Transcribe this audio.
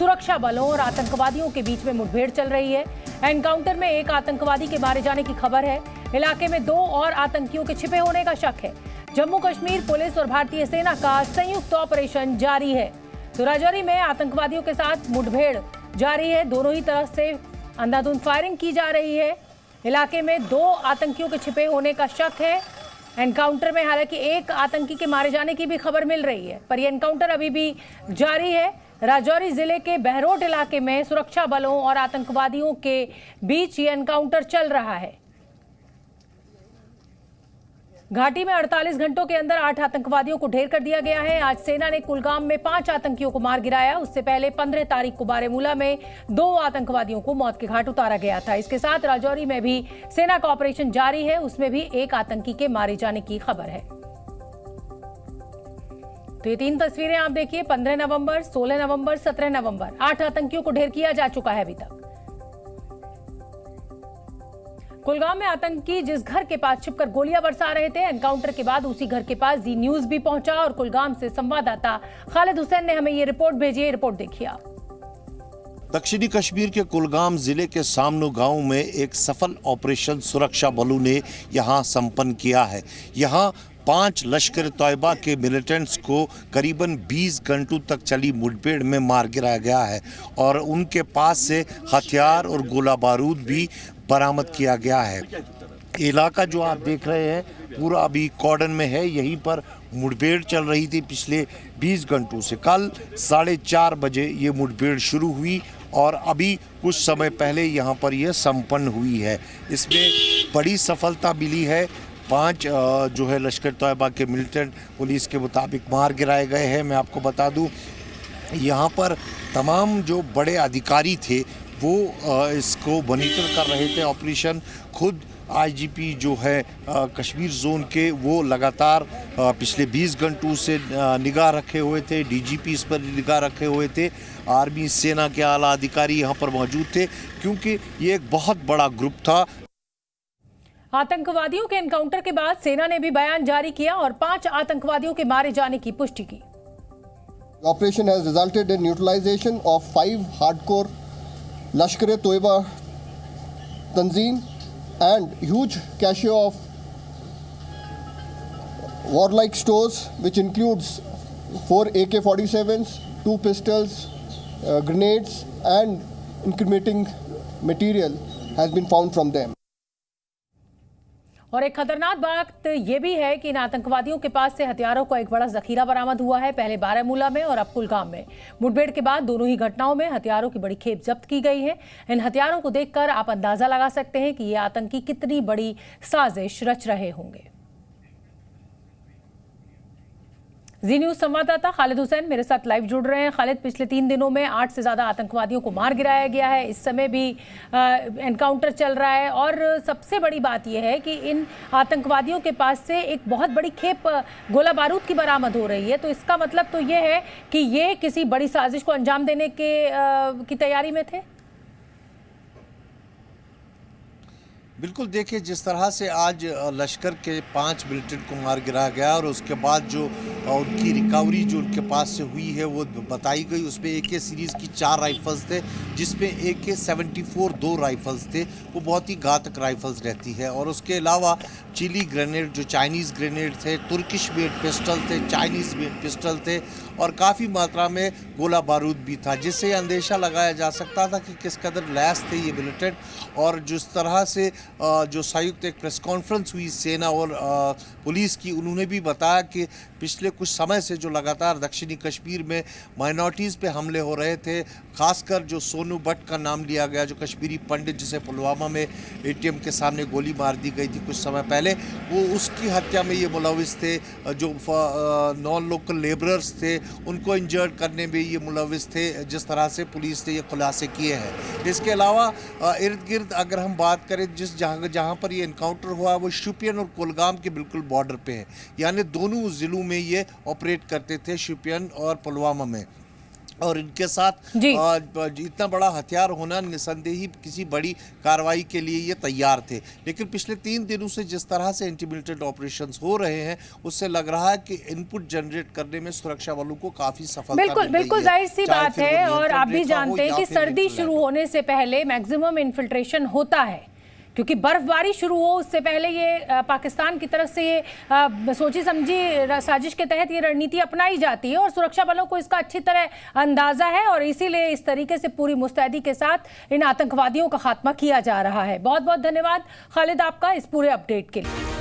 सुरक्षा बलों और आतंकवादियों के बीच में मुठभेड़ चल रही है। एनकाउंटर में एक आतंकवादी के मारे जाने की खबर है। इलाके में 2 और आतंकियों के छिपे होने का शक है। जम्मू कश्मीर पुलिस और भारतीय सेना का संयुक्त ऑपरेशन जारी है। तो राजौरी में आतंकवादियों के साथ मुठभेड़ जारी है। दोनों ही तरफ से अंधाधुंध फायरिंग की जा रही है। इलाके में 2 आतंकियों के छिपे होने का शक है। एनकाउंटर में हालांकि एक आतंकी के मारे जाने की भी खबर मिल रही है, पर यह एनकाउंटर अभी भी जारी है। राजौरी जिले के बहरोट इलाके में सुरक्षा बलों और आतंकवादियों के बीच ये एनकाउंटर चल रहा है। घाटी में 48 घंटों के अंदर 8 आतंकवादियों को ढेर कर दिया गया है। आज सेना ने कुलगाम में 5 आतंकियों को मार गिराया। उससे पहले 15 तारीख को बारामूला में 2 आतंकवादियों को मौत के घाट उतारा गया था। इसके साथ राजौरी में भी सेना का ऑपरेशन जारी है। उसमें भी एक आतंकी के मारे जाने की खबर है। तो ये 3 तस्वीरें आप देखिए, 15 नवंबर, 16 नवंबर, 17 नवंबर। 8 आतंकियों को ढेर किया जा चुका है अभी तक। कुलगाम में आतंकी जिस घर के पास छिपकर गोलियां बरसा रहे थे, एनकाउंटर के बाद उसी घर के पास जी न्यूज भी पहुंचा और कुलगाम से संवाददाता खालिद हुसैन ने हमें ये रिपोर्ट भेजी है। रिपोर्ट देखिए आप। दक्षिणी कश्मीर के कुलगाम जिले के सामनो गांव में एक सफल ऑपरेशन सुरक्षा बलों ने यहां संपन्न किया है। यहां 5 लश्कर तैयबा के मिलिटेंट्स को करीबन 20 घंटों तक चली मुठभेड़ में मार गिराया गया है और उनके पास से हथियार और गोला बारूद भी बरामद किया गया है। इलाका जो आप देख रहे हैं पूरा अभी कॉर्डन में है। यहीं पर मुठभेड़ चल रही थी पिछले 20 घंटों से। कल 4:30 बजे ये मुठभेड़ शुरू हुई और अभी कुछ समय पहले यहाँ पर यह संपन्न हुई है। इसमें बड़ी सफलता मिली है। 5 जो है लश्कर तैयबा के मिलिटेंट पुलिस के मुताबिक मार गिराए गए हैं। मैं आपको बता दूं यहाँ पर तमाम जो बड़े अधिकारी थे वो इसको मॉनिटर कर रहे थे ऑपरेशन। खुद आईजीपी जो है कश्मीर जोन के वो लगातार पिछले 20 घंटों से निगाह रखे हुए थे। डीजीपी इस पर निगाह रखे हुए थे। आर्मी सेना के आला अधिकारी यहाँ पर मौजूद थे क्योंकि ये एक बहुत बड़ा ग्रुप था। आतंकवादियों के एनकाउंटर के बाद सेना ने भी बयान जारी किया और 5 आतंकवादियों के मारे जाने की पुष्टि की। Operation has resulted in neutralisation of 5 hardcore Lashkar-e-Toiba Tanzim and huge cache of warlike stores, which includes 4 AK-47s, 2 pistols, grenades, and incriminating material has been found from them. और एक खतरनाक बात यह भी है कि इन आतंकवादियों के पास से हथियारों का एक बड़ा जखीरा बरामद हुआ है। पहले बारामूला में और अब कुलगाम में। मुठभेड़ के बाद दोनों ही घटनाओं में हथियारों की बड़ी खेप जब्त की गई है। इन हथियारों को देखकर आप अंदाजा लगा सकते हैं कि ये आतंकी कितनी बड़ी साजिश रच रहे होंगे। जी न्यूज संवाददाता खालिद हुसैन मेरे साथ लाइव जुड़ रहे हैं। खालिद, पिछले 3 दिनों में 8 से ज्यादा आतंकवादियों को मार गिराया गया है। इस समय भी एनकाउंटर चल रहा है और सबसे बड़ी बात यह है कि इन आतंकवादियों के पास से एक बहुत बड़ी खेप गोला बारूद की बरामद हो रही है। तो इसका मतलब तो यह है कि ये किसी बड़ी साजिश को अंजाम देने की तैयारी में थे। बिल्कुल, देखिए जिस तरह से आज लश्कर के 5 मिलिटेंट को मार गिराया गया और उसके बाद जो उनकी रिकवरी जो उनके पास से हुई है वो बताई गई। उसमें AK सीरीज़ की 4 राइफल्स थे, जिसमें AK-74 2 राइफल्स थे। वो बहुत ही घातक राइफल्स रहती है। और उसके अलावा चिली ग्रेनेड जो चाइनीज़ ग्रेनेड थे, तुर्किश मेड पिस्टल थे, चाइनीज़ मेड पिस्टल थे और काफ़ी मात्रा में गोला बारूद भी था, जिससे अंदेशा लगाया जा सकता था कि किस कदर लैस थे ये मिलिटेंट। और जिस तरह से जो संयुक्त एक प्रेस कॉन्फ्रेंस हुई सेना और पुलिस की, उन्होंने भी बताया कि पिछले कुछ समय से जो लगातार दक्षिणी कश्मीर में माइनॉरिटीज़ पे हमले हो रहे थे, खासकर जो सोनू भट्ट का नाम लिया गया, जो कश्मीरी पंडित जिसे पुलवामा में ATM के सामने गोली मार दी गई थी कुछ समय पहले, वो उसकी हत्या में ये मुलविस थे। जो नॉन लोकल लेबरर्स थे उनको इंजर्ड करने में ये मुलविस थे, जिस तरह से पुलिस ने ये खुलासे किए हैं। इसके अलावा इर्द गिर्द अगर हम बात करें जहाँ पर ये इनकाउंटर हुआ वो शोपियान और कुलगाम के बिल्कुल बॉर्डर पे है, यानी दोनों ज़िलों में ये ऑपरेट करते थे, शोपियान और पुलवामा में। और इनके साथ इतना बड़ा हथियार होना निसंदेही किसी बड़ी कार्रवाई के लिए ये तैयार थे। लेकिन पिछले 3 दिनों से जिस तरह से एंटी मिलिटेंट ऑपरेशंस हो रहे हैं उससे लग रहा है कि इनपुट जनरेट करने में सुरक्षा बलों को काफी सफलता बिल्कुल जाहिर सी बात है। और आप भी जानते हैं कि सर्दी शुरू होने से पहले मैक्सिमम इन्फिल्ट्रेशन होता है, क्योंकि बर्फबारी शुरू हो उससे पहले ये पाकिस्तान की तरफ से ये सोची समझी साजिश के तहत ये रणनीति अपनाई जाती है और सुरक्षा बलों को इसका अच्छी तरह अंदाजा है और इसीलिए इस तरीके से पूरी मुस्तैदी के साथ इन आतंकवादियों का खात्मा किया जा रहा है। बहुत बहुत धन्यवाद खालिद आपका इस पूरे अपडेट के लिए।